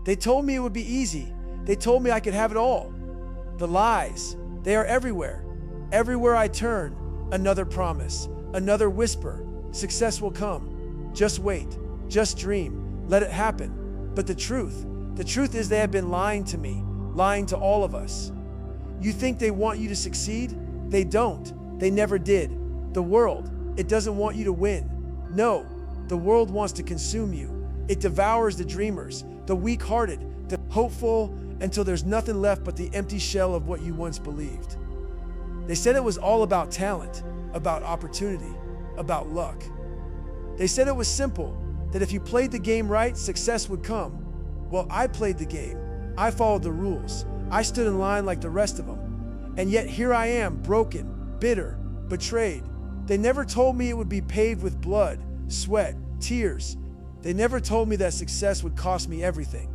They told me it would be easy. They told me I could have it all. The lies, they are everywhere. Everywhere I turn, another promise, another whisper. Success will come. Just wait, just dream, let it happen. But the truth is they have been lying to me, lying to all of us. You think they want you to succeed? They don't. They never did. The world, it doesn't want you to win. No, the world wants to consume you. It devours the dreamers, the weak-hearted, the hopeful, until there's nothing left but the empty shell of what you once believed. They said it was all about talent, about opportunity, about luck. They said it was simple, that if you played the game right, success would come. Well, I played the game. I followed the rules. I stood in line like the rest of them. And yet here I am, broken, bitter, betrayed. They never told me it would be paved with blood, sweat, tears. They never told me that success would cost me everything.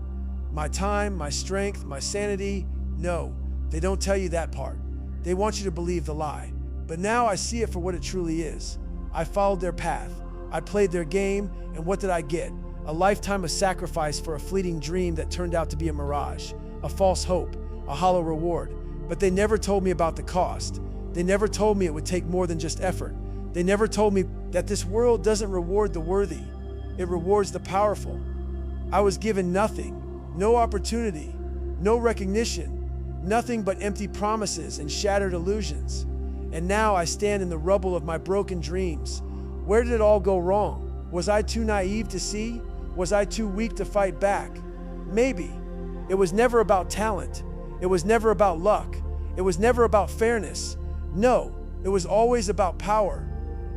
My time, my strength, my sanity. No, they don't tell you that part. They want you to believe the lie. But now I see it for what it truly is. I followed their path. I played their game, and what did I get? A lifetime of sacrifice for a fleeting dream that turned out to be a mirage, a false hope, a hollow reward. But they never told me about the cost. They never told me it would take more than just effort. They never told me that this world doesn't reward the worthy. It rewards the powerful. I was given nothing, no opportunity, no recognition, nothing but empty promises and shattered illusions. And now I stand in the rubble of my broken dreams. Where did it all go wrong? Was I too naive to see? Was I too weak to fight back? Maybe. It was never about talent. It was never about luck. It was never about fairness. No, it was always about power.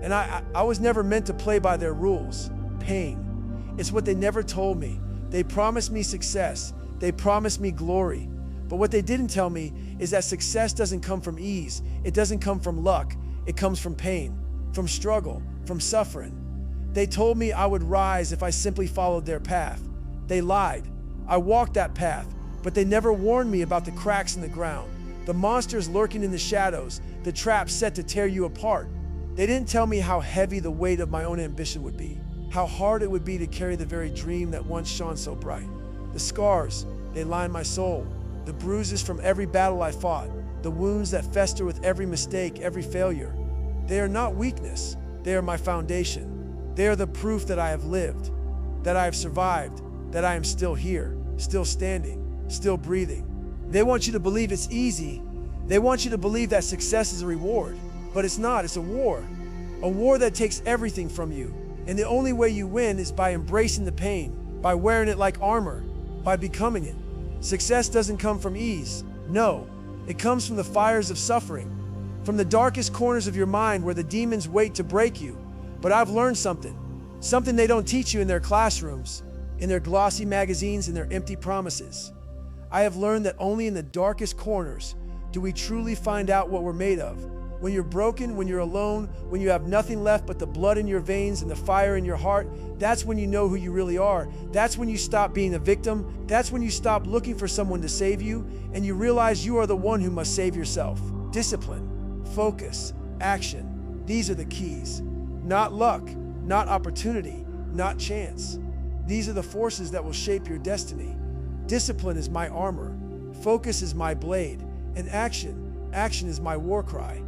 And I was never meant to play by their rules. Pain. It's what they never told me. They promised me success. They promised me glory. But what they didn't tell me is that success doesn't come from ease. It doesn't come from luck. It comes from pain, from struggle, from suffering. They told me I would rise if I simply followed their path. They lied. I walked that path, but they never warned me about the cracks in the ground, the monsters lurking in the shadows, the traps set to tear you apart. They didn't tell me how heavy the weight of my own ambition would be, how hard it would be to carry the very dream that once shone so bright. The scars, they line my soul, the bruises from every battle I fought, the wounds that fester with every mistake, every failure. They are not weakness, they are my foundation. They are the proof that I have lived, that I have survived, that I am still here, still standing, still breathing. They want you to believe it's easy. They want you to believe that success is a reward. But it's not, it's a war that takes everything from you. And the only way you win is by embracing the pain, by wearing it like armor, by becoming it. Success doesn't come from ease. No, it comes from the fires of suffering, from the darkest corners of your mind where the demons wait to break you. But I've learned something they don't teach you in their classrooms, in their glossy magazines, and their empty promises. I have learned that only in the darkest corners do we truly find out what we're made of. When you're broken, when you're alone, when you have nothing left but the blood in your veins and the fire in your heart, that's when you know who you really are. That's when you stop being a victim. That's when you stop looking for someone to save you, and you realize you are the one who must save yourself. Discipline, focus, action. These are the keys. Not luck, not opportunity, not chance. These are the forces that will shape your destiny. Discipline is my armor. Focus is my blade. And action is my war cry.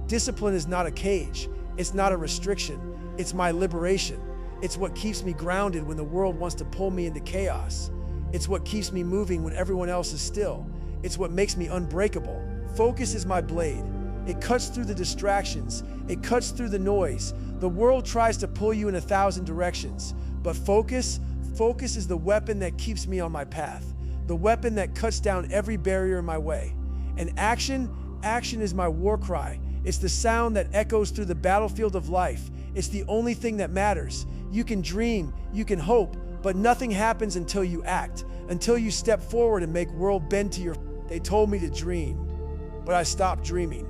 Discipline is not a cage. It's not a restriction. It's my liberation. It's what keeps me grounded when the world wants to pull me into chaos. It's what keeps me moving when everyone else is still. It's what makes me unbreakable. Focus is my blade. It cuts through the distractions. It cuts through the noise. The world tries to pull you in 1,000 directions. But focus is the weapon that keeps me on my path. The weapon that cuts down every barrier in my way. And action is my war cry. It's the sound that echoes through the battlefield of life. It's the only thing that matters. You can dream, you can hope, but nothing happens until you act, until you step forward and make world bend to your... They told me to dream, but I stopped dreaming.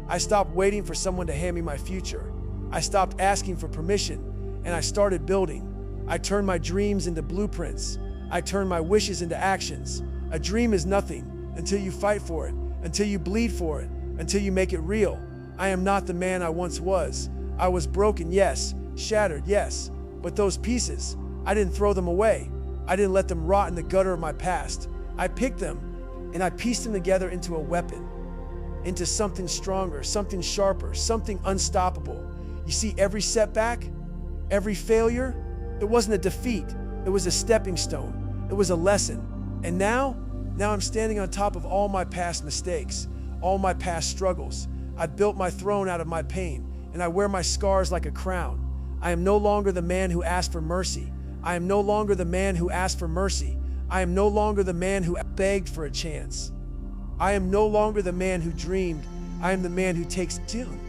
I stopped waiting for someone to hand me my future. I stopped asking for permission, and I started building. I turned my dreams into blueprints. I turned my wishes into actions. A dream is nothing until you fight for it, until you bleed for it, until you make it real. I am not the man I once was. I was broken, yes. Shattered, yes. But those pieces, I didn't throw them away. I didn't let them rot in the gutter of my past. I picked them and I pieced them together into a weapon, into something stronger, something sharper, something unstoppable. You see, every setback, every failure, it wasn't a defeat. It was a stepping stone. It was a lesson. And now I'm standing on top of all my past mistakes, all my past struggles. I built my throne out of my pain, and I wear my scars like a crown. I am no longer the man who asked for mercy. I am no longer the man who asked for mercy. I am no longer the man who begged for a chance. I am no longer the man who dreamed. I am the man who takes tune.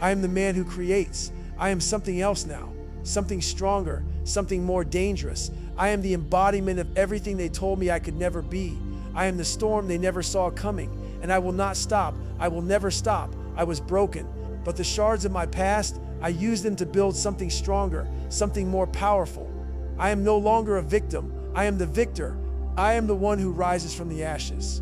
I am the man who creates. I am something else now, something stronger, something more dangerous. I am the embodiment of everything they told me I could never be. I am the storm they never saw coming, and I will not stop. I will never stop. I was broken, but the shards of my past, I used them to build something stronger, something more powerful. I am no longer a victim. I am the victor. I am the one who rises from the ashes.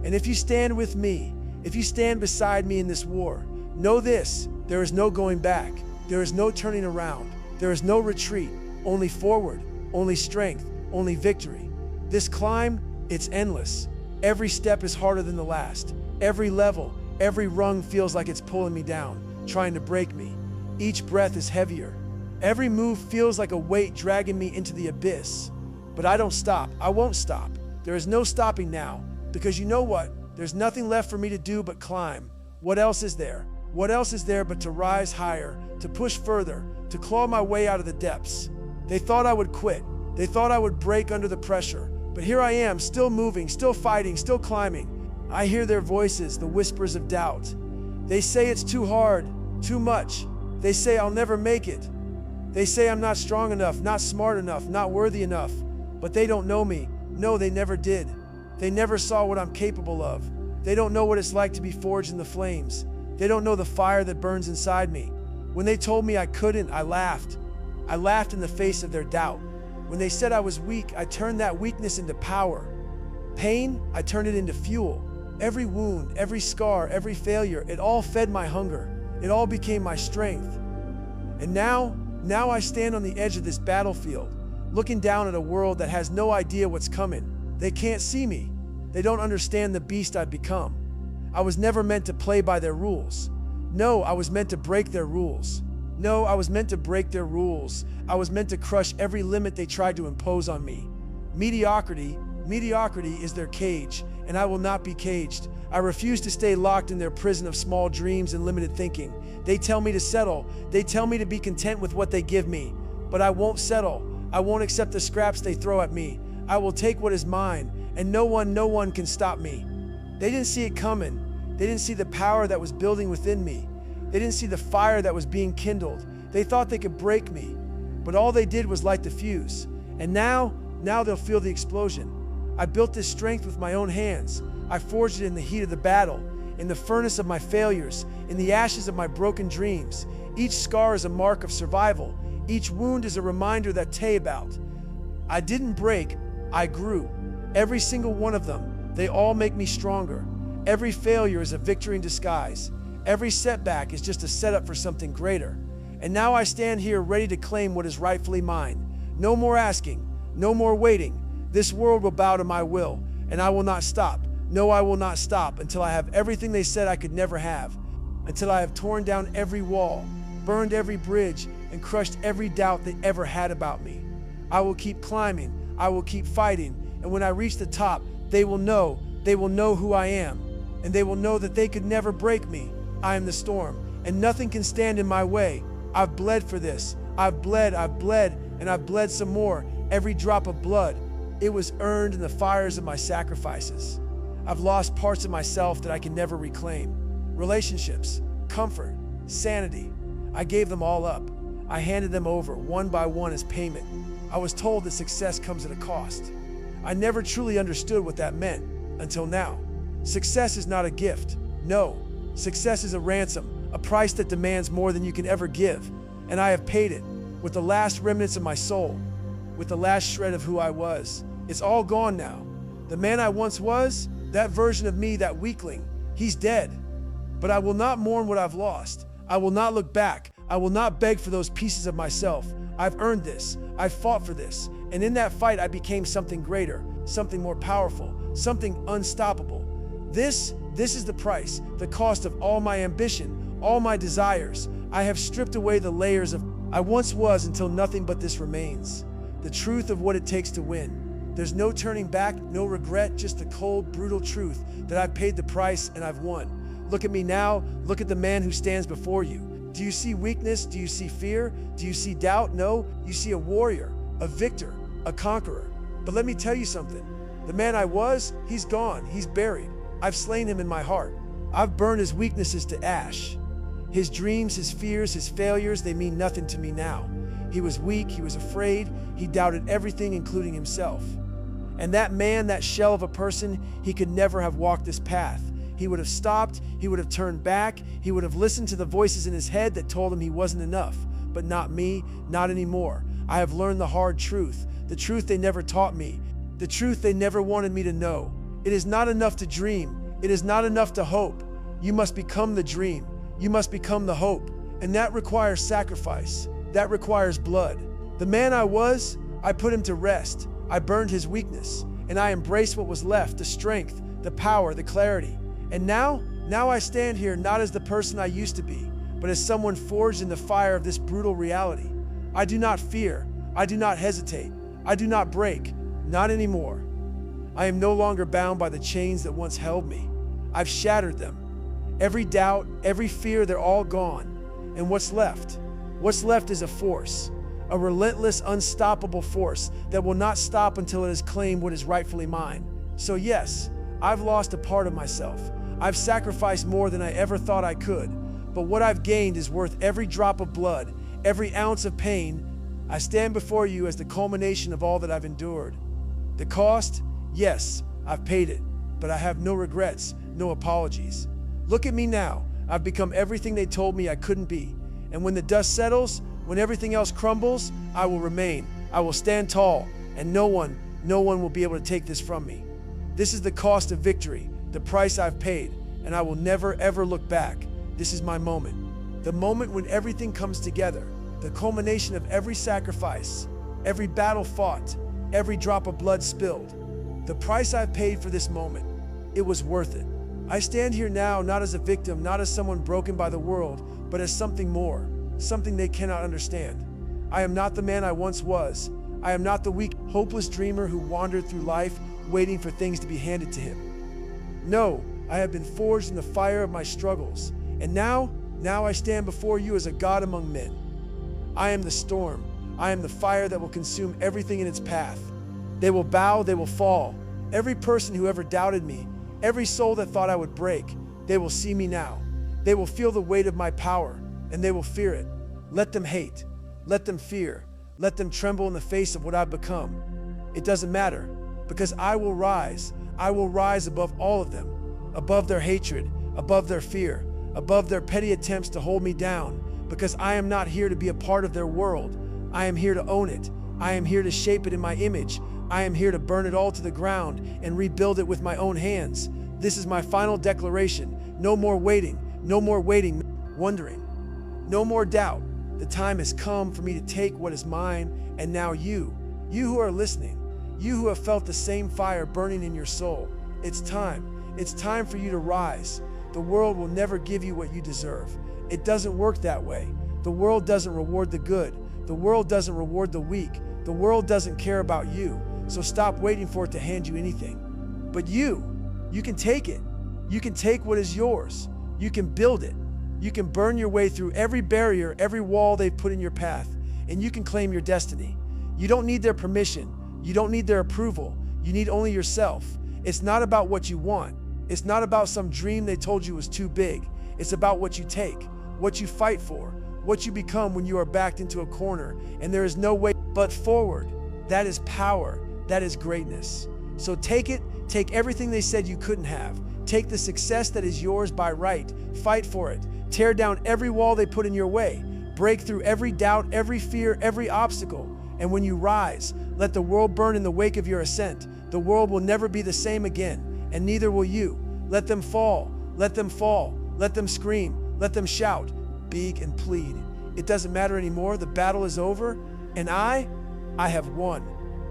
And if you stand with me, if you stand beside me in this war, know this: there is no going back. There is no turning around. There is no retreat, only forward, only strength, only victory. This climb, it's endless. Every step is harder than the last. Every level, every rung feels like it's pulling me down, trying to break me. Each breath is heavier. Every move feels like a weight dragging me into the abyss. But I don't stop. I won't stop. There is no stopping now, because you know what? There's nothing left for me to do but climb. What else is there? What else is there but to rise higher, to push further, to claw my way out of the depths? They thought I would quit. They thought I would break under the pressure. But here I am, still moving, still fighting, still climbing. I hear their voices, the whispers of doubt. They say it's too hard, too much. They say I'll never make it. They say I'm not strong enough, not smart enough, not worthy enough. But they don't know me. No, they never did. They never saw what I'm capable of. They don't know what it's like to be forged in the flames. They don't know the fire that burns inside me. When they told me I couldn't, I laughed. I laughed in the face of their doubt. When they said I was weak, I turned that weakness into power. Pain, I turned it into fuel. Every wound, every scar, every failure, it all fed my hunger. It all became my strength. And now I stand on the edge of this battlefield, looking down at a world that has no idea what's coming. They can't see me. They don't understand the beast I've become. I was never meant to play by their rules. No, I was meant to break their rules. No, I was meant to break their rules. I was meant to crush every limit they tried to impose on me. Mediocrity is their cage, and I will not be caged. I refuse to stay locked in their prison of small dreams and limited thinking. They tell me to settle. They tell me to be content with what they give me. But I won't settle. I won't accept the scraps they throw at me. I will take what is mine, and no one can stop me. They didn't see it coming. They didn't see the power that was building within me. They didn't see the fire that was being kindled. They thought they could break me, but all they did was light the fuse. And now they'll feel the explosion. I built this strength with my own hands. I forged it in the heat of the battle, in the furnace of my failures, in the ashes of my broken dreams. Each scar is a mark of survival. Each wound is a reminder that about. I didn't break, I grew. Every single one of them, they all make me stronger. Every failure is a victory in disguise. Every setback is just a setup for something greater. And now I stand here ready to claim what is rightfully mine. No more asking, no more waiting. This world will bow to my will, and I will not stop. No, I will not stop until I have everything they said I could never have. Until I have torn down every wall, burned every bridge, and crushed every doubt they ever had about me. I will keep climbing. I will keep fighting. And when I reach the top, they will know who I am. And they will know that they could never break me. I am the storm, and nothing can stand in my way. I've bled for this. I've bled, and I've bled some more. Every drop of blood, it was earned in the fires of my sacrifices. I've lost parts of myself that I can never reclaim. Relationships, comfort, sanity. I gave them all up. I handed them over one by one as payment. I was told that success comes at a cost. I never truly understood what that meant until now. Success is not a gift. No, success is a ransom, a price that demands more than you can ever give. And I have paid it with the last remnants of my soul, with the last shred of who I was. It's all gone now. The man I once was, that version of me, that weakling, he's dead. But I will not mourn what I've lost. I will not look back. I will not beg for those pieces of myself. I've earned this. I've fought for this. And in that fight, I became something greater, something more powerful, something unstoppable. This is the price, the cost of all my ambition, all my desires. I have stripped away the layers of I once was until nothing but this remains. The truth of what it takes to win. There's no turning back, no regret, just the cold, brutal truth that I've paid the price and I've won. Look at me now. Look at the man who stands before you. Do you see weakness? Do you see fear? Do you see doubt? No, you see a warrior, a victor, a conqueror. But let me tell you something. The man I was, he's gone. He's buried. I've slain him in my heart. I've burned his weaknesses to ash. His dreams, his fears, his failures, they mean nothing to me now. He was weak. He was afraid. He doubted everything, including himself. And that man, that shell of a person, he could never have walked this path. He would have stopped, he would have turned back, he would have listened to the voices in his head that told him he wasn't enough. But not me, not anymore. I have learned the hard truth, the truth they never taught me, the truth they never wanted me to know. It is not enough to dream, it is not enough to hope. You must become the dream, you must become the hope. And that requires sacrifice, that requires blood. The man I was, I put him to rest. I burned his weakness, and I embraced what was left, the strength, the power, the clarity. And now I stand here not as the person I used to be, but as someone forged in the fire of this brutal reality. I do not fear. I do not hesitate. I do not break. Not anymore. I am no longer bound by the chains that once held me. I've shattered them. Every doubt, every fear, they're all gone. And what's left? What's left is a force, a relentless, unstoppable force that will not stop until it has claimed what is rightfully mine. So yes, I've lost a part of myself. I've sacrificed more than I ever thought I could, but what I've gained is worth every drop of blood, every ounce of pain. I stand before you as the culmination of all that I've endured. The cost? Yes, I've paid it, but I have no regrets, no apologies. Look at me now. I've become everything they told me I couldn't be. And when the dust settles, when everything else crumbles, I will remain. I will stand tall, and no one will be able to take this from me. This is the cost of victory, the price I've paid, and I will never, ever look back. This is my moment. The moment when everything comes together, the culmination of every sacrifice, every battle fought, every drop of blood spilled. The price I've paid for this moment, it was worth it. I stand here now not as a victim, not as someone broken by the world, but as something more, something they cannot understand. I am not the man I once was. I am not the weak, hopeless dreamer who wandered through life waiting for things to be handed to him. No, I have been forged in the fire of my struggles, and now I stand before you as a God among men. I am the storm. I am the fire that will consume everything in its path. They will bow, they will fall. Every person who ever doubted me, every soul that thought I would break, they will see me now. They will feel the weight of my power, and they will fear it. Let them hate. Let them fear. Let them tremble in the face of what I've become. It doesn't matter, because I will rise. I will rise above all of them, above their hatred, above their fear, above their petty attempts to hold me down, because I am not here to be a part of their world. I am here to own it. I am here to shape it in my image. I am here to burn it all to the ground and rebuild it with my own hands. This is my final declaration. No more waiting, wondering. No more doubt. The time has come for me to take what is mine, and now you who are listening, you who have felt the same fire burning in your soul, it's time. It's time for you to rise. The world will never give you what you deserve. It doesn't work that way. The world doesn't reward the good. The world doesn't reward the weak. The world doesn't care about you. So stop waiting for it to hand you anything. But you can take it. You can take what is yours. You can build it. You can burn your way through every barrier, every wall they've put in your path, and you can claim your destiny. You don't need their permission. You don't need their approval. You need only yourself. It's not about what you want. It's not about some dream they told you was too big. It's about what you take, what you fight for, what you become when you are backed into a corner and there is no way but forward. That is power. That is greatness. So take it. Take everything they said you couldn't have. Take the success that is yours by right. Fight for it. Tear down every wall they put in your way. Break through every doubt, every fear, every obstacle. And when you rise, let the world burn in the wake of your ascent. The world will never be the same again, and neither will you. Let them fall. Let them fall. Let them scream. Let them shout, beg and plead. It doesn't matter anymore. The battle is over, and I have won.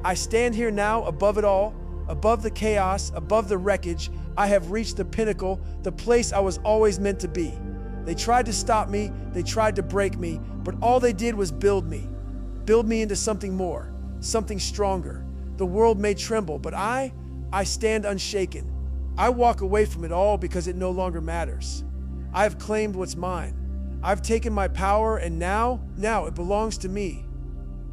I stand here now above it all, above the chaos, above the wreckage. I have reached the pinnacle, the place I was always meant to be. They tried to stop me, they tried to break me, but all they did was build me into something more, something stronger. The world may tremble, but I stand unshaken. I walk away from it all because it no longer matters. I have claimed what's mine. I've taken my power, and now it belongs to me.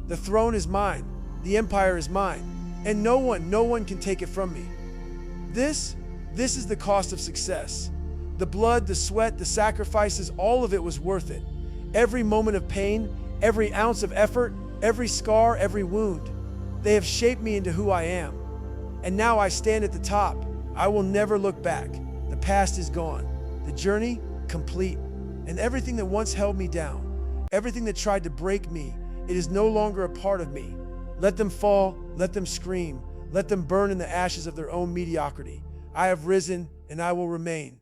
The throne is mine, the empire is mine, and no one can take it from me. This is the cost of success. The blood, the sweat, the sacrifices, all of it was worth it. Every moment of pain, every ounce of effort, every scar, every wound. They have shaped me into who I am. And now I stand at the top. I will never look back. The past is gone. The journey, complete. And everything that once held me down, everything that tried to break me, it is no longer a part of me. Let them fall, let them scream, let them burn in the ashes of their own mediocrity. I have risen, and I will remain.